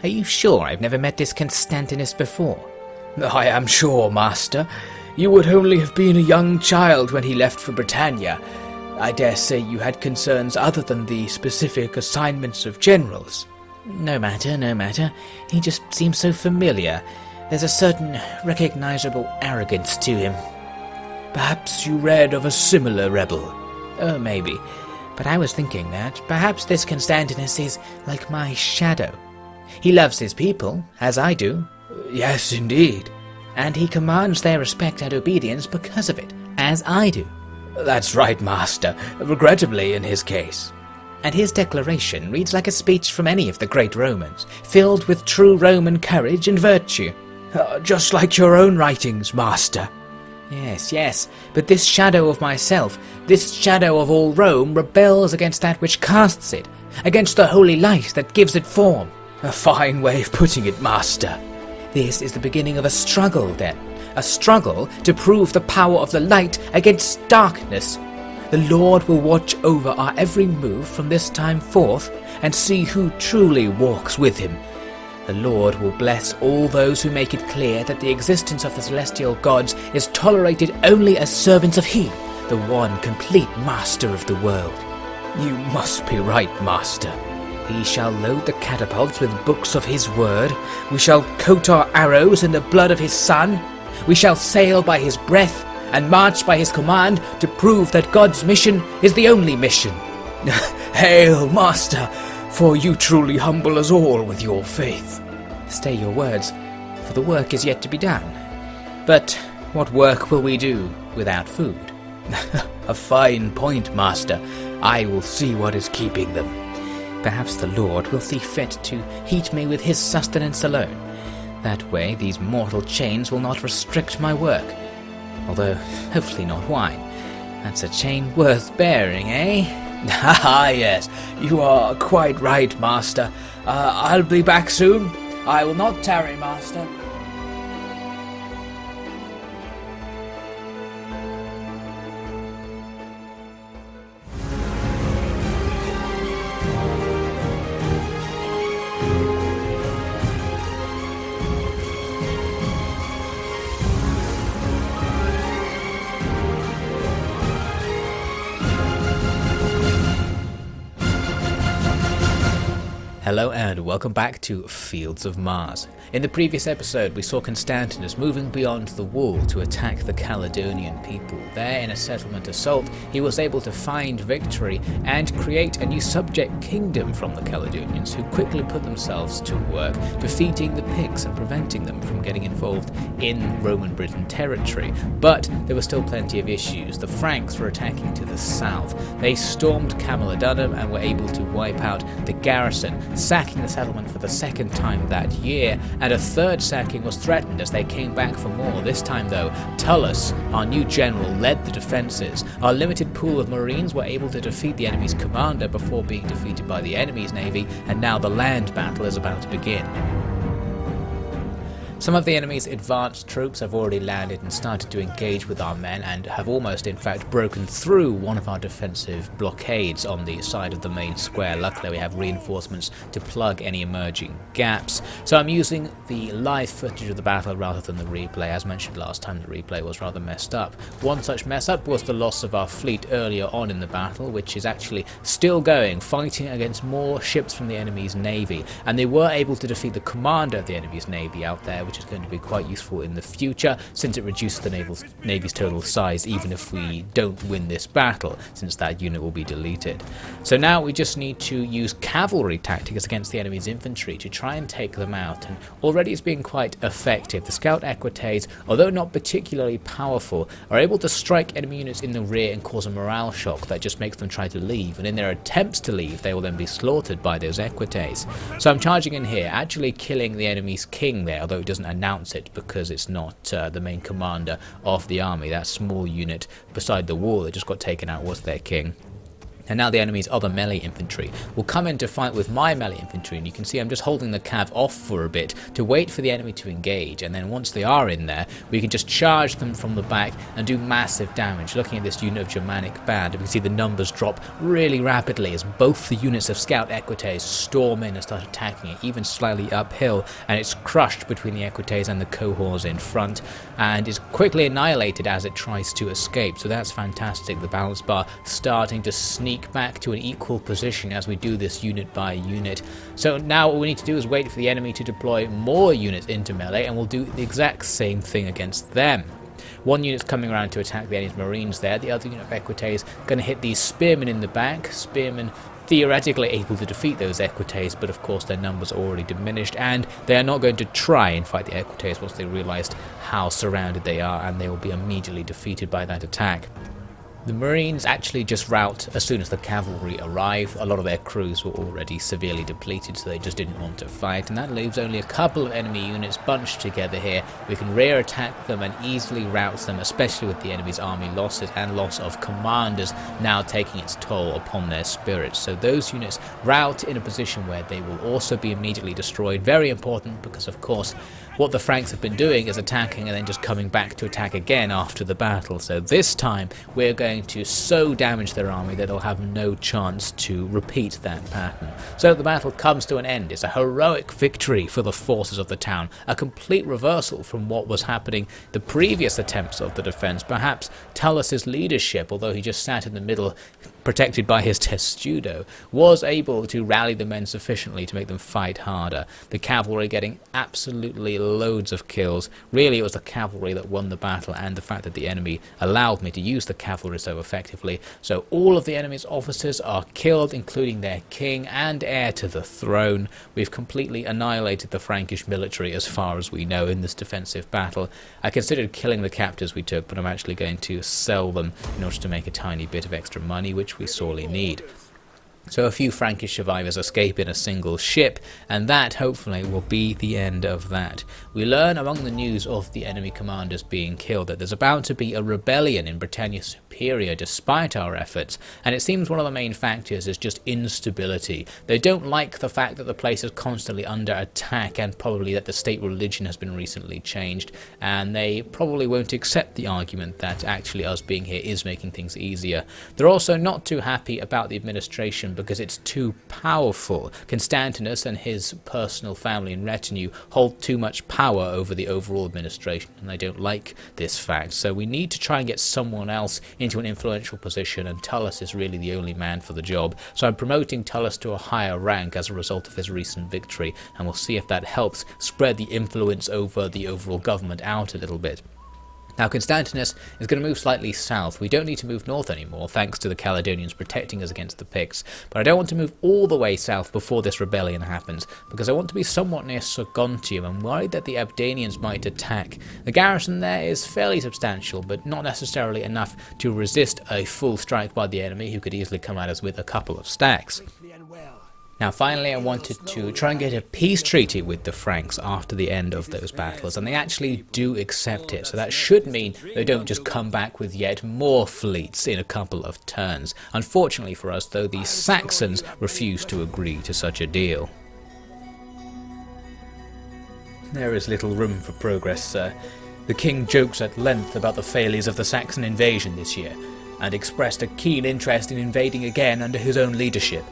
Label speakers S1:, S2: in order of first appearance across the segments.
S1: Are you sure I've never met this Constantinus before?
S2: I am sure, Master. You would only have been a young child when he left for Britannia. I dare say you had concerns other than the specific assignments of generals.
S1: No matter, no matter. He just seems so familiar. There's a certain recognizable arrogance to him.
S2: Perhaps you read of a similar rebel.
S1: Oh, maybe. But I was thinking that perhaps this Constantinus is like my shadow. He loves his people, as I do.
S2: Yes, indeed.
S1: And he commands their respect and obedience because of it, as I do.
S2: That's right, Master. Regrettably, in his case.
S1: And his declaration reads like a speech from any of the great Romans, filled with true Roman courage and virtue.
S2: Just like your own writings, Master.
S1: Yes, yes, but this shadow of myself, this shadow of all Rome, rebels against that which casts it, against the holy light that gives it form.
S2: A fine way of putting it, Master.
S1: This is the beginning of a struggle, then. A struggle to prove the power of the light against darkness. The Lord will watch over our every move from this time forth, and see who truly walks with him. The Lord will bless all those who make it clear that the existence of the celestial gods is tolerated only as servants of He, the one complete Master of the world.
S2: You must be right, Master.
S1: We shall load the catapults with books of His word. We shall coat our arrows in the blood of His Son. We shall sail by His breath and march by His command to prove that God's mission is the only mission.
S2: Hail, Master, for you truly humble us all with your faith.
S1: Stay your words, for the work is yet to be done. But what work will we do without food?
S2: A fine point, Master. I will see what is keeping them.
S1: Perhaps the Lord will see fit to heat me with His sustenance alone. That way these mortal chains will not restrict my work. Although, hopefully not wine. That's a chain worth bearing, eh?
S2: Ah, yes, you are quite right, Master. I'll be back soon. I will not tarry, Master.
S1: Hello and welcome back to Fields of Mars. In the previous episode we saw Constantinus moving beyond the wall to attack the Caledonian people. There in a settlement assault he was able to find victory and create a new subject kingdom from the Caledonians, who quickly put themselves to work defeating the Picts and preventing them from getting involved in Roman Britain territory. But there were still plenty of issues. The Franks were attacking to the south. They stormed Caledonium and were able to wipe out the garrison, sacking the settlement for the second time that year, and a third sacking was threatened as they came back for more. This time though, Tullus, our new general, led the defences. Our limited pool of marines were able to defeat the enemy's commander before being defeated by the enemy's navy, and now the land battle is about to begin. Some of the enemy's advanced troops have already landed and started to engage with our men, and have almost in fact broken through one of our defensive blockades on the side of the main square. Luckily we have reinforcements to plug any emerging gaps, so I'm using the live footage of the battle rather than the replay. As mentioned last time, the replay was rather messed up. One such mess up was the loss of our fleet earlier on in the battle, which is actually still going, fighting against more ships from the enemy's navy, and they were able to defeat the commander of the enemy's navy out there, which is going to be quite useful in the future, since it reduces the navy's total size even if we don't win this battle, since that unit will be deleted. So now we just need to use cavalry tactics against the enemy's infantry to try and take them out, and already it's been quite effective. The scout equites, although not particularly powerful, are able to strike enemy units in the rear and cause a morale shock that just makes them try to leave, and in their attempts to leave they will then be slaughtered by those equites. So I'm charging in here, actually killing the enemy's king there, although it doesn't announce it because it's not the main commander of the army. That small unit beside the wall that just got taken out was their king. And now the enemy's other melee infantry will come into fight with my melee infantry, and you can see I'm just holding the cav off for a bit to wait for the enemy to engage, and then once they are in there, we can just charge them from the back and do massive damage. Looking at this unit of Germanic band, we can see the numbers drop really rapidly as both the units of Scout Equites storm in and start attacking it, even slightly uphill, and it's crushed between the Equites and the cohorts in front, and is quickly annihilated as it tries to escape. So that's fantastic. The balance bar starting to sneak back to an equal position as we do this unit by unit. So now what we need to do is wait for the enemy to deploy more units into melee, and we'll do the exact same thing against them. One unit's coming around to attack the enemy's marines there, the other unit of Equites going to hit these spearmen in the back. Spearmen theoretically able to defeat those Equites, but of course their numbers are already diminished, and they are not going to try and fight the Equites once they realised how surrounded they are, and they will be immediately defeated by that attack. The Marines actually just rout as soon as the cavalry arrive. A lot of their crews were already severely depleted, so they just didn't want to fight, and that leaves only a couple of enemy units bunched together here. We can rear attack them and easily rout them, especially with the enemy's army losses and loss of commanders now taking its toll upon their spirits. So those units rout in a position where they will also be immediately destroyed. Very important, because of course what the Franks have been doing is attacking and then just coming back to attack again after the battle. So this time we're going to so damage their army that they'll have no chance to repeat that pattern. So the battle comes to an end. It's a heroic victory for the forces of the town, a complete reversal from what was happening the previous attempts of the defence. Perhaps Tullus' leadership, although he just sat in the middle protected by his testudo, was able to rally the men sufficiently to make them fight harder. The cavalry getting absolutely loads of kills. Really, it was the cavalry that won the battle, and the fact that the enemy allowed me to use the cavalry so effectively. So all of the enemy's officers are killed, including their king and heir to the throne. We've completely annihilated the Frankish military as far as we know in this defensive battle. I considered killing the captives we took, but I'm actually going to sell them in order to make a tiny bit of extra money, which we sorely need. So a few Frankish survivors escape in a single ship, and that hopefully will be the end of that. We learn among the news of the enemy commanders being killed that there's about to be a rebellion in Britannia Superior despite our efforts, and it seems one of the main factors is just instability. They don't like the fact that the place is constantly under attack, and probably that the state religion has been recently changed, and they probably won't accept the argument that actually us being here is making things easier. They're also not too happy about the administration because it's too powerful. Constantinus and his personal family and retinue hold too much power over the overall administration, and they don't like this fact. So we need to try and get someone else into an influential position, and Tullus is really the only man for the job. So I'm promoting Tullus to a higher rank as a result of his recent victory, and we'll see if that helps spread the influence over the overall government out a little bit. Now Constantinus is going to move slightly south. We don't need to move north anymore, thanks to the Caledonians protecting us against the Picts, but I don't want to move all the way south before this rebellion happens, because I want to be somewhat near Saguntium. I'm worried that the Abdanians might attack. The garrison there is fairly substantial, but not necessarily enough to resist a full strike by the enemy, who could easily come at us with a couple of stacks. Now finally I wanted to try and get a peace treaty with the Franks after the end of those battles, and they actually do accept it, so that should mean they don't just come back with yet more fleets in a couple of turns. Unfortunately for us though, the Saxons refuse to agree to such a deal. There is little room for progress, sir. The king jokes at length about the failures of the Saxon invasion this year, and expressed a keen interest in invading again under his own leadership.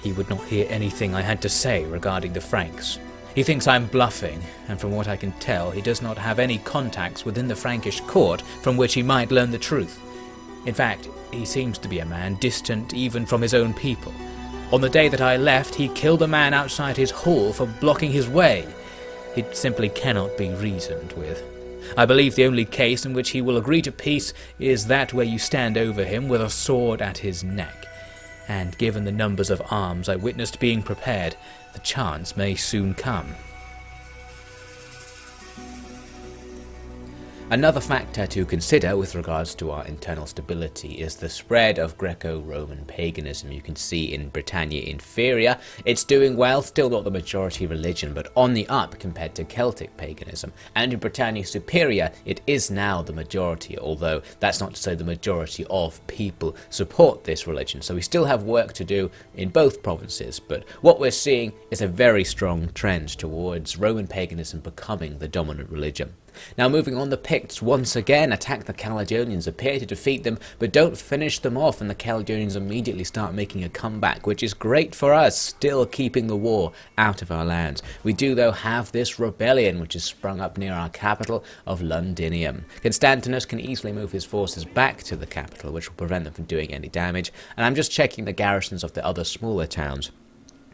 S1: He would not hear anything I had to say regarding the Franks. He thinks I'm bluffing, and from what I can tell, he does not have any contacts within the Frankish court from which he might learn the truth. In fact, he seems to be a man distant even from his own people. On the day that I left, he killed a man outside his hall for blocking his way. He simply cannot be reasoned with. I believe the only case in which he will agree to peace is that where you stand over him with a sword at his neck. And given the numbers of arms I witnessed being prepared, the chance may soon come. Another factor to consider with regards to our internal stability is the spread of Greco-Roman paganism. You can see in Britannia Inferior, it's doing well, still not the majority religion, but on the up compared to Celtic paganism. And in Britannia Superior, it is now the majority, although that's not to say the majority of people support this religion. So we still have work to do in both provinces, but what we're seeing is a very strong trend towards Roman paganism becoming the dominant religion. Now moving on, the Picts once again attack the Caledonians, appear to defeat them, but don't finish them off, and the Caledonians immediately start making a comeback, which is great for us, still keeping the war out of our lands. We do though have this rebellion which has sprung up near our capital of Londinium. Constantinus can easily move his forces back to the capital, which will prevent them from doing any damage, and I'm just checking the garrisons of the other smaller towns.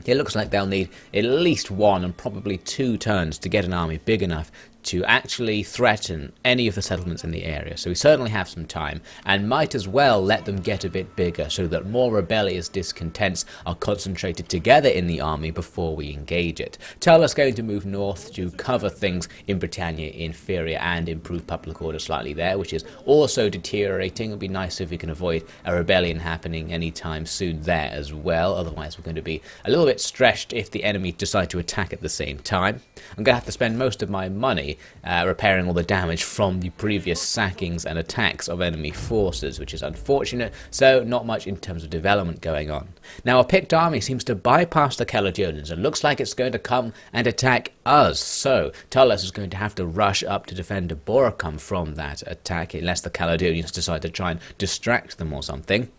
S1: It looks like they'll need at least 1 and probably 2 turns to get an army big enough to actually threaten any of the settlements in the area. So we certainly have some time, and might as well let them get a bit bigger so that more rebellious discontents are concentrated together in the army before we engage it. Attila is going to move north to cover things in Britannia Inferior and improve public order slightly there, which is also deteriorating. It would be nice if we can avoid a rebellion happening anytime soon there as well, otherwise we're going to be a little bit stretched if the enemy decide to attack at the same time. I'm going to have to spend most of my money repairing all the damage from the previous sackings and attacks of enemy forces, which is unfortunate, so not much in terms of development going on. Now a Pict army seems to bypass the Caledonians and looks like it's going to come and attack us, so Tullus is going to have to rush up to defend Boracum from that attack, unless the Caledonians decide to try and distract them or something.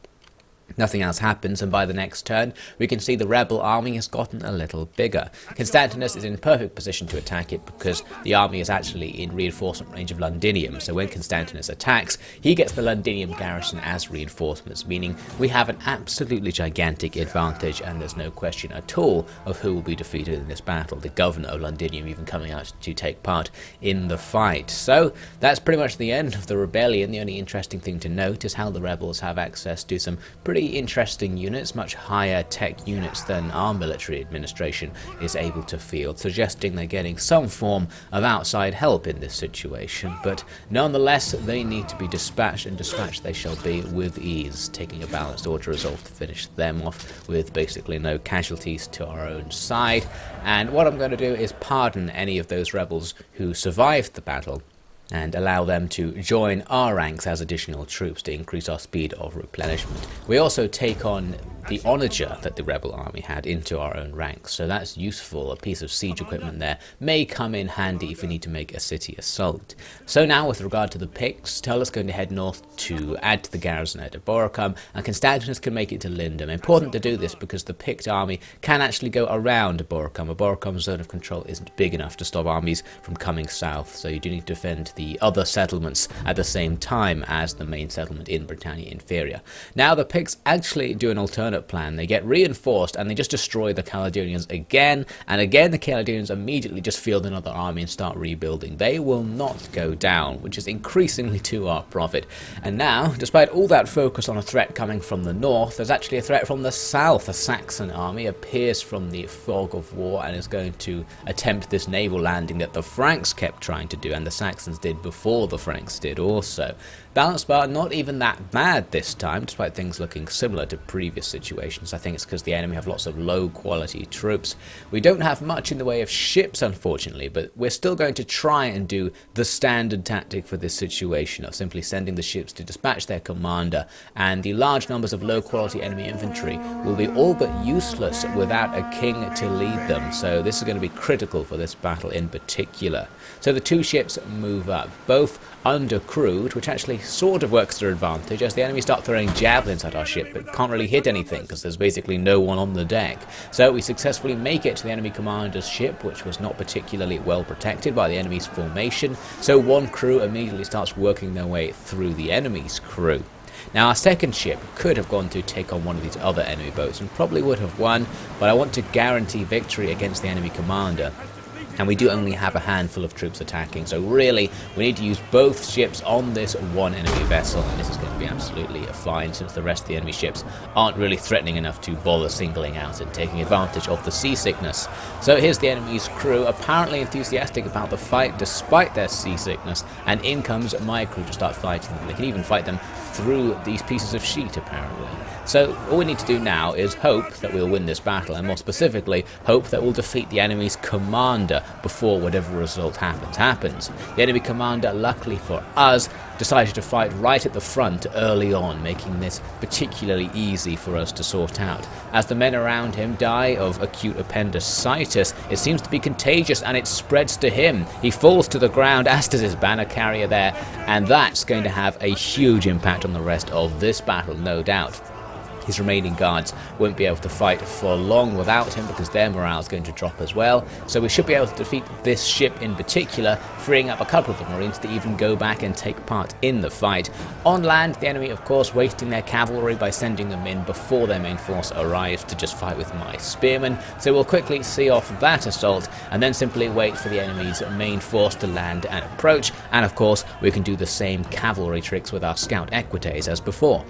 S1: Nothing else happens, and by the next turn, we can see the rebel army has gotten a little bigger. Constantinus is in perfect position to attack it because the army is actually in reinforcement range of Londinium, so when Constantinus attacks, he gets the Londinium garrison as reinforcements, meaning we have an absolutely gigantic advantage, and there's no question at all of who will be defeated in this battle, the governor of Londinium even coming out to take part in the fight. So that's pretty much the end of the rebellion. The only interesting thing to note is how the rebels have access to some pretty interesting units, much higher tech units than our military administration is able to field, suggesting they're getting some form of outside help in this situation, but nonetheless they need to be dispatched, and dispatched they shall be with ease, taking a balanced order result to finish them off with basically no casualties to our own side. And what I'm going to do is pardon any of those rebels who survived the battle and allow them to join our ranks as additional troops to increase our speed of replenishment. We also take on the onager that the rebel army had into our own ranks, so that's useful. A piece of siege equipment there may come in handy if we need to make a city assault. So now with regard to the Picts, Tullus going to head north to add to the garrison at Boracum, and Constantinus can make it to Lindum. Important to do this because the Pict army can actually go around Boracum. A Boracum zone of control isn't big enough to stop armies from coming south, so you do need to defend the other settlements at the same time as the main settlement in Britannia Inferior. Now the Picts actually do an alternate plan. They get reinforced and they just destroy the Caledonians again, and again the Caledonians immediately just field another army and start rebuilding. They will not go down, which is increasingly to our profit. And now, despite all that focus on a threat coming from the north, there's actually a threat from the south. A Saxon army appears from the fog of war and is going to attempt this naval landing that the Franks kept trying to do, and the Saxons did before the Franks did also. Balanced bar not even that bad this time, despite things looking similar to previous situations. I think it's because the enemy have lots of low quality troops. We don't have much in the way of ships, unfortunately, but we're still going to try and do the standard tactic for this situation of simply sending the ships to dispatch their commander, and the large numbers of low quality enemy infantry will be all but useless without a king to lead them, so this is going to be critical for this battle in particular. So the two ships move up, both undercrewed, which actually sort of works to their advantage as the enemy start throwing javelins at our ship but can't really hit anything because there's basically no one on the deck. So we successfully make it to the enemy commander's ship, which was not particularly well protected by the enemy's formation, so one crew immediately starts working their way through the enemy's crew. Now our second ship could have gone to take on one of these other enemy boats and probably would have won, but I want to guarantee victory against the enemy commander. And we do only have a handful of troops attacking, so really we need to use both ships on this one enemy vessel, and this is going to be absolutely fine since the rest of the enemy ships aren't really threatening enough to bother singling out and taking advantage of the seasickness. So here's the enemy's crew, apparently enthusiastic about the fight despite their seasickness, and in comes my crew to start fighting them. They can even fight them through these pieces of sheet apparently. So all we need to do now is hope that we'll win this battle, and more specifically, hope that we'll defeat the enemy's commander before whatever result happens. The enemy commander, luckily for us, decided to fight right at the front early on, making this particularly easy for us to sort out. As the men around him die of acute appendicitis, it seems to be contagious and it spreads to him. He falls to the ground, as does his banner carrier there, and that's going to have a huge impact on the rest of this battle, no doubt. His remaining guards won't be able to fight for long without him because their morale is going to drop as well. So we should be able to defeat this ship in particular, freeing up a couple of the marines to even go back and take part in the fight. On land, the enemy of course wasting their cavalry by sending them in before their main force arrives to just fight with my spearmen. So we'll quickly see off that assault and then simply wait for the enemy's main force to land and approach. And of course we can do the same cavalry tricks with our scout equites as before.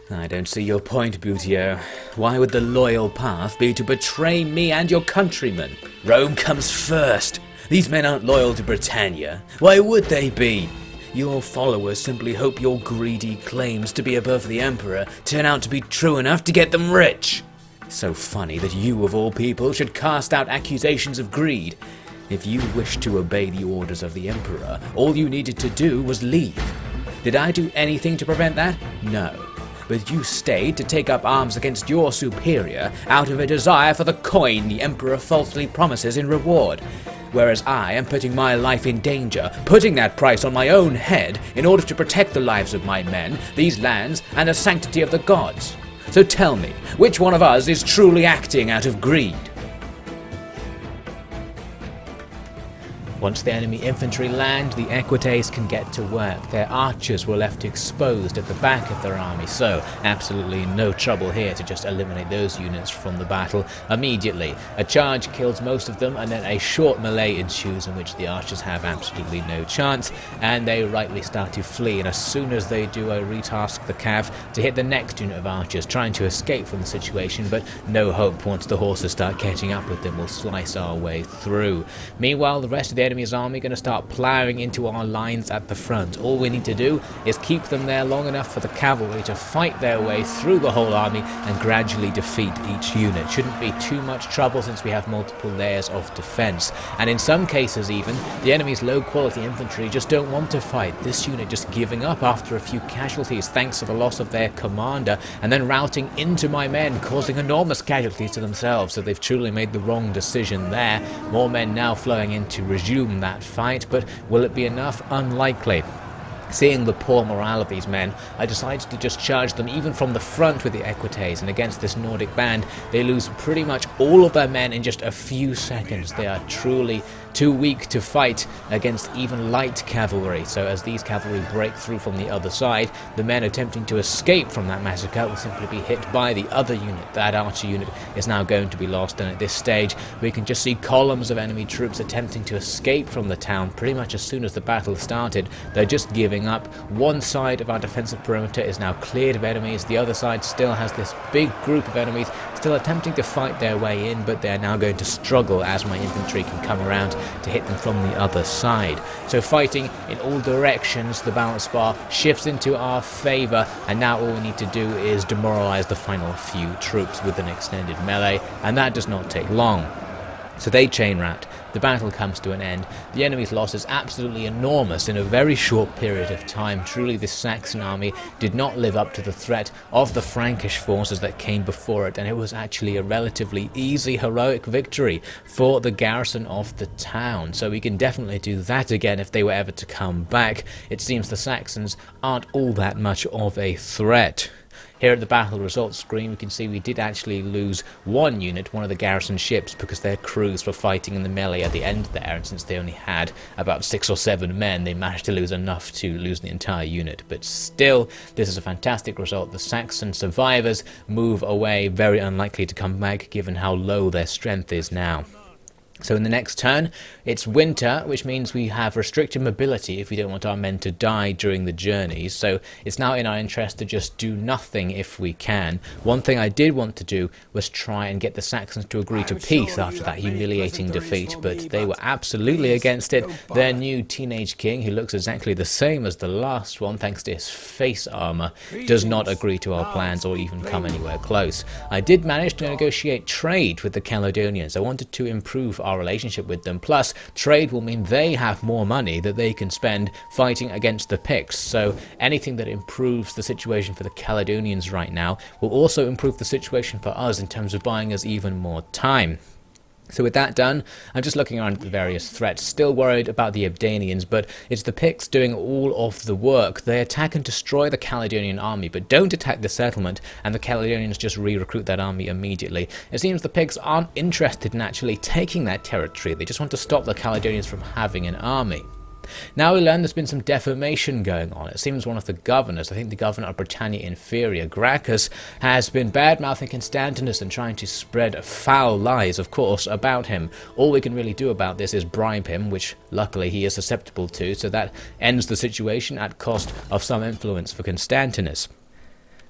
S1: I don't see your point, Boutier. Why would the loyal path be to betray me and your countrymen? Rome comes first. These men aren't loyal to Britannia. Why would they be? Your followers simply hope your greedy claims to be above the Emperor turn out to be true enough to get them rich. So funny that you, of all people, should cast out accusations of greed. If you wished to obey the orders of the Emperor, all you needed to do was leave. Did I do anything to prevent that? No. But you stayed to take up arms against your superior out of a desire for the coin the Emperor falsely promises in reward. Whereas I am putting my life in danger, putting that price on my own head in order to protect the lives of my men, these lands, and the sanctity of the gods. So tell me, which one of us is truly acting out of greed? Once the enemy infantry land, the equites can get to work. Their archers were left exposed at the back of their army, so absolutely no trouble here to just eliminate those units from the battle immediately. A charge kills most of them, and then a short melee ensues in which the archers have absolutely no chance, and they rightly start to flee, and as soon as they do, I retask the cav to hit the next unit of archers, trying to escape from the situation, but no hope. Once the horses start catching up with them, we'll slice our way through. Meanwhile, the rest of the enemy's army going to start ploughing into our lines at the front. All we need to do is keep them there long enough for the cavalry to fight their way through the whole army and gradually defeat each unit. Shouldn't be too much trouble since we have multiple layers of defense, and in some cases even the enemy's low quality infantry just don't want to fight. This unit just giving up after a few casualties thanks to the loss of their commander, and then routing into my men, causing enormous casualties to themselves. So they've truly made the wrong decision there. More men now flowing in to resume that fight, but will it be enough? Unlikely. Seeing the poor morale of these men, I decided to just charge them even from the front with the equites, and against this Nordic band, they lose pretty much all of their men in just a few seconds. They are truly too weak to fight against even light cavalry, so as these cavalry break through from the other side, the men attempting to escape from that massacre will simply be hit by the other unit. That archer unit is now going to be lost, and at this stage we can just see columns of enemy troops attempting to escape from the town pretty much as soon as the battle started. They're just giving up. One side of our defensive perimeter is now cleared of enemies, the other side still has this big group of enemies still attempting to fight their way in, but they're now going to struggle as my infantry can come around to hit them from the other side. So fighting in all directions, the balance bar shifts into our favour, and now all we need to do is demoralise the final few troops with an extended melee, and that does not take long. So they chain rout. The battle comes to an end. The enemy's loss is absolutely enormous in a very short period of time. Truly, this Saxon army did not live up to the threat of the Frankish forces that came before it, and it was actually a relatively easy, heroic victory for the garrison of the town. So we can definitely do that again if they were ever to come back. It seems the Saxons aren't all that much of a threat. Here at the battle results screen, we can see we did actually lose one unit, one of the garrison ships, because their crews were fighting in the melee at the end there, and since they only had about 6 or 7 men, they managed to lose enough to lose the entire unit. But still, this is a fantastic result. The Saxon survivors move away, very unlikely to come back given how low their strength is now. So in the next turn, it's winter, which means we have restricted mobility if we don't want our men to die during the journeys. So it's now in our interest to just do nothing if we can. One thing I did want to do was try and get the Saxons to agree to peace after that humiliating defeat, but they were absolutely against it. Their new teenage king, who looks exactly the same as the last one thanks to his face armor, does not agree to our plans or even come anywhere close. I did manage to negotiate trade with the Caledonians. I wanted to improve our relationship with them, plus trade will mean they have more money that they can spend fighting against the Picts, so anything that improves the situation for the Caledonians right now will also improve the situation for us in terms of buying us even more time. So with that done, I'm just looking around at the various threats, still worried about the Britannians, but it's the Picts doing all of the work. They attack and destroy the Caledonian army, but don't attack the settlement, and the Caledonians just re-recruit that army immediately. It seems the Picts aren't interested in actually taking that territory, they just want to stop the Caledonians from having an army. Now we learn there's been some defamation going on. It seems one of the governors, I think the governor of Britannia Inferior, Gracchus, has been bad-mouthing Constantinus and trying to spread foul lies, of course, about him. All we can really do about this is bribe him, which luckily he is susceptible to, so that ends the situation at cost of some influence for Constantinus.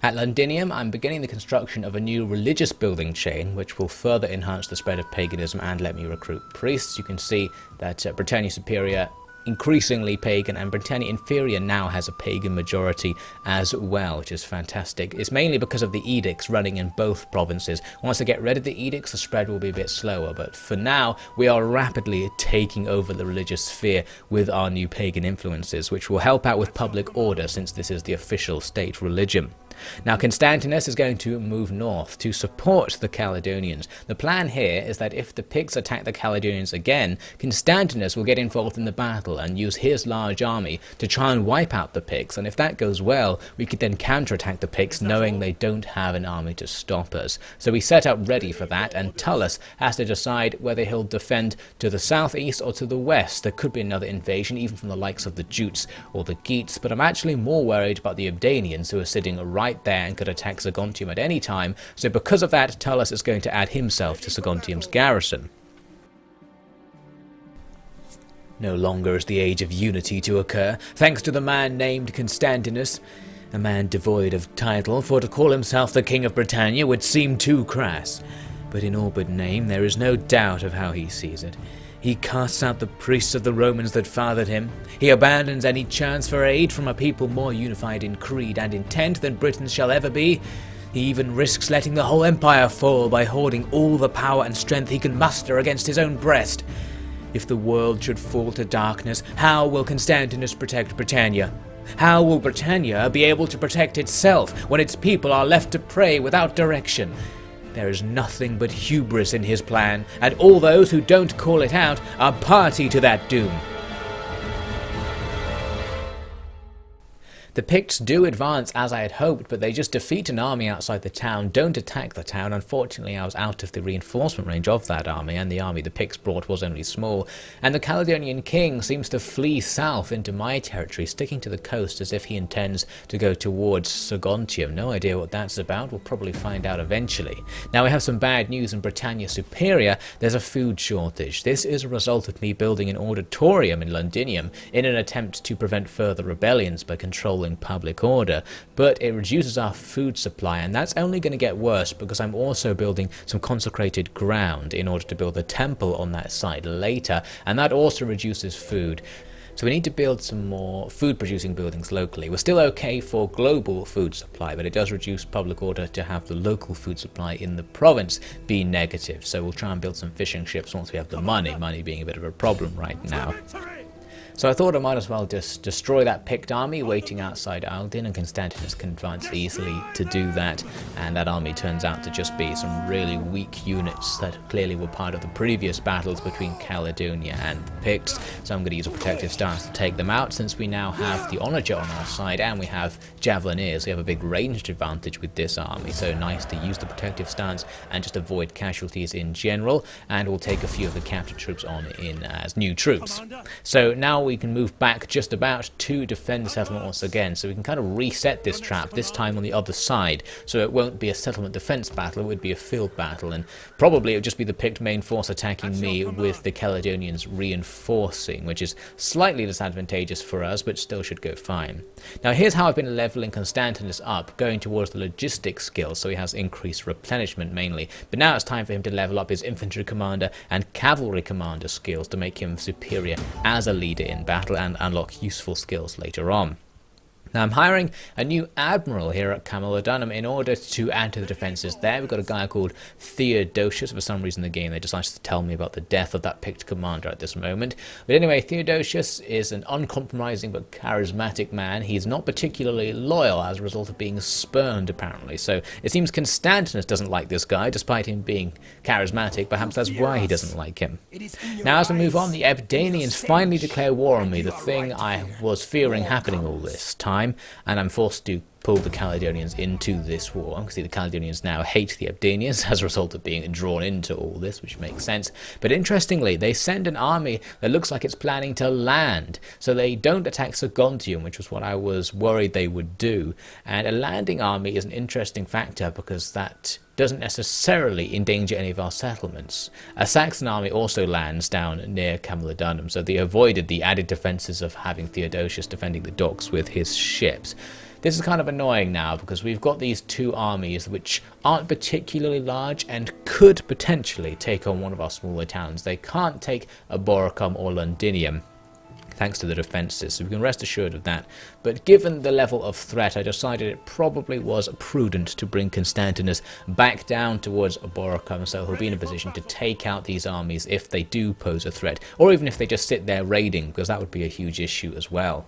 S1: At Londinium, I'm beginning the construction of a new religious building chain, which will further enhance the spread of paganism and let me recruit priests. You can see that Britannia Superior increasingly pagan, and Britannia Inferior now has a pagan majority as well, which is fantastic. It's mainly because of the edicts running in both provinces. Once I get rid of the edicts, the spread will be a bit slower, but for now we are rapidly taking over the religious sphere with our new pagan influences, which will help out with public order since this is the official state religion. Now Constantinus is going to move north to support the Caledonians. The plan here is that if the Picts attack the Caledonians again, Constantinus will get involved in the battle and use his large army to try and wipe out the Picts, and if that goes well, we could then counterattack the Picts knowing they don't have an army to stop us. So we set up ready for that, and Tullus has to decide whether he'll defend to the southeast or to the west. There could be another invasion, even from the likes of the Jutes or the Geats, but I'm actually more worried about the Abdanians, who are sitting right there and could attack Saguntium at any time, so because of that, Tullus is going to add himself to Saguntium's garrison. No longer is the age of unity to occur, thanks to the man named Constantinus, a man devoid of title, for to call himself the King of Britannia would seem too crass, but in all but name there is no doubt of how he sees it. He casts out the priests of the Romans that fathered him. He abandons any chance for aid from a people more unified in creed and intent than Britons shall ever be. He even risks letting the whole empire fall by hoarding all the power and strength he can muster against his own breast. If the world should fall to darkness, how will Constantinus protect Britannia? How will Britannia be able to protect itself when its people are left to prey without direction? There is nothing but hubris in his plan, and all those who don't call it out are party to that doom. The Picts do advance as I had hoped, but they just defeat an army outside the town, don't attack the town. Unfortunately, I was out of the reinforcement range of that army, and the army the Picts brought was only small. And the Caledonian king seems to flee south into my territory, sticking to the coast as if he intends to go towards Saguntium. No idea what that's about, we'll probably find out eventually. Now we have some bad news in Britannia Superior. There's a food shortage. This is a result of me building an auditorium in Londinium in an attempt to prevent further rebellions by controlling public order, but it reduces our food supply, and that's only going to get worse because I'm also building some consecrated ground in order to build a temple on that site later, and that also reduces food. So we need to build some more food producing buildings locally. We're still okay for global food supply, but it does reduce public order to have the local food supply in the province be negative. So we'll try and build some fishing ships once we have the money being a bit of a problem right now. So I thought I might as well just destroy that Pict army waiting outside Aildin, and Constantinus can advance easily to do that, and that army turns out to just be some really weak units that clearly were part of the previous battles between Caledonia and the Picts, so I'm going to use a protective stance to take them out, since we now have the Onager on our side and we have Javelineers. We have a big ranged advantage with this army, so nice to use the protective stance and just avoid casualties in general, and we'll take a few of the captured troops on in as new troops. So now we can move back just about to defend the settlement once again, so we can kind of reset this trap, this time on the other side, so it won't be a settlement defense battle, it would be a field battle, and probably it would just be the Pict main force attacking me with the Caledonians reinforcing, which is slightly disadvantageous for us, but still should go fine. Now here's how I've been leveling Constantinus up, going towards the logistics skills, so he has increased replenishment mainly, but now it's time for him to level up his infantry commander and cavalry commander skills to make him superior as a leader in battle and unlock useful skills later on. Now I'm hiring a new admiral here at Caledonium in order to add to the defences there. We've got a guy called Theodosius. For some reason in the game they decided to tell me about the death of that Pict commander at this moment. But anyway, Theodosius is an uncompromising but charismatic man. He's not particularly loyal as a result of being spurned apparently. So it seems Constantinus doesn't like this guy despite him being charismatic. Perhaps that's why he doesn't like him. Now as we move on, the Ebdanians finally declare war on me, the thing I was fearing happening all this time. And I'm forced to pull the Caledonians into this war. You can see the Caledonians now hate the Ebdanians as a result of being drawn into all this, which makes sense. But interestingly, they send an army that looks like it's planning to land. So they don't attack Sagontium, which was what I was worried they would do. And a landing army is an interesting factor because that doesn't necessarily endanger any of our settlements. A Saxon army also lands down near Caledonium, so they avoided the added defences of having Theodosius defending the docks with his ships. This is kind of annoying now because we've got these two armies which aren't particularly large and could potentially take on one of our smaller towns. They can't take Aboracum or Londinium, thanks to the defences, so we can rest assured of that. But given the level of threat, I decided it probably was prudent to bring Constantinus back down towards Aboracum, so he'll be in a position to take out these armies if they do pose a threat, or even if they just sit there raiding, because that would be a huge issue as well.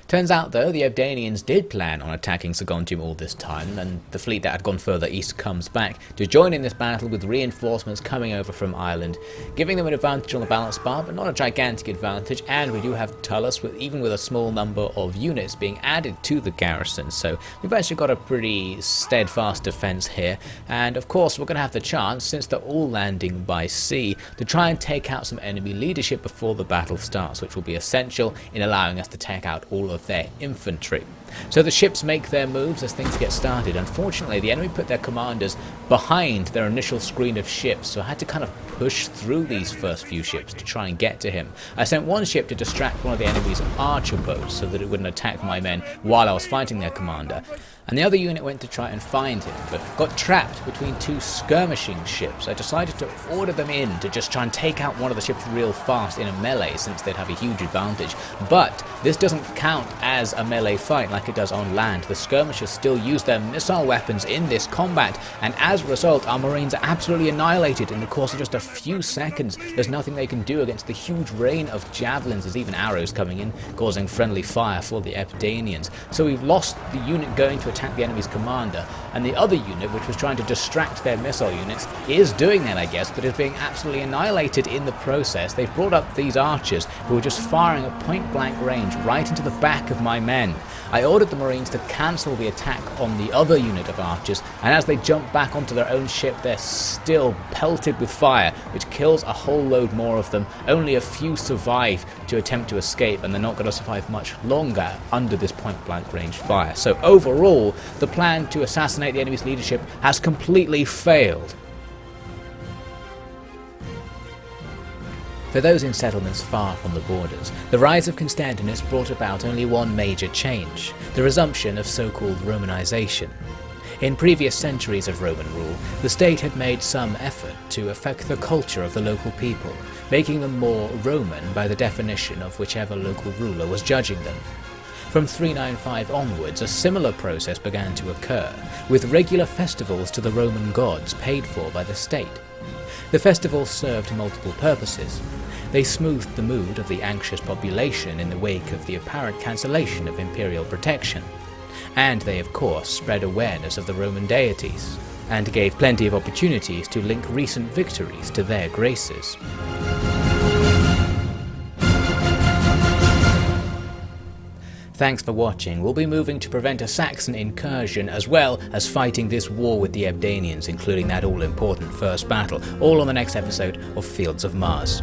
S1: Turns out though, the Ebdanians did plan on attacking Sagontium all this time, and the fleet that had gone further east comes back to join in this battle with reinforcements coming over from Ireland, giving them an advantage on the balance bar, but not a gigantic advantage, and we do have Tullus, even with a small number of units being added to the garrison, so we've actually got a pretty steadfast defence here, and of course we're going to have the chance, since they're all landing by sea, to try and take out some enemy leadership before the battle starts, which will be essential in allowing us to take out all of their infantry. So the ships make their moves as things get started. Unfortunately, the enemy put their commanders behind their initial screen of ships, so I had to kind of push through these first few ships to try and get to him. I sent one ship to distract one of the enemy's archer boats so that it wouldn't attack my men while I was fighting their commander, and the other unit went to try and find him, but got trapped between two skirmishing ships. I decided to order them in to just try and take out one of the ships real fast in a melee, since they'd have a huge advantage. But this doesn't count as a melee fight like it does on land. The skirmishers still use their missile weapons in this combat, and as a result our marines are absolutely annihilated in the course of just a few seconds. There's nothing they can do against the huge rain of javelins. There's even arrows coming in, causing friendly fire for the Ebdanians. So we've lost the unit going to attack the enemy's commander, and the other unit, which was trying to distract their missile units, is doing that I guess, but is being absolutely annihilated in the process. They've brought up these archers who are just firing at point blank range right into the back of my men. I ordered the marines to cancel the attack on the other unit of archers, and as they jump back onto their own ship they're still pelted with fire, which kills a whole load more of them. Only a few survive to attempt to escape, and they're not going to survive much longer under this point blank range fire. So overall, the plan to assassinate the enemy's leadership has completely failed. For those in settlements far from the borders, the rise of Constantinus brought about only one major change: the resumption of so-called Romanization. In previous centuries of Roman rule, the state had made some effort to affect the culture of the local people, making them more Roman by the definition of whichever local ruler was judging them. From 395 onwards, a similar process began to occur, with regular festivals to the Roman gods paid for by the state. The festivals served multiple purposes. They smoothed the mood of the anxious population in the wake of the apparent cancellation of imperial protection. And they of course spread awareness of the Roman deities, and gave plenty of opportunities to link recent victories to their graces. Thanks for watching. We'll be moving to prevent a Saxon incursion, as well as fighting this war with the Ebdanians, including that all-important first battle, all on the next episode of Fields of Mars.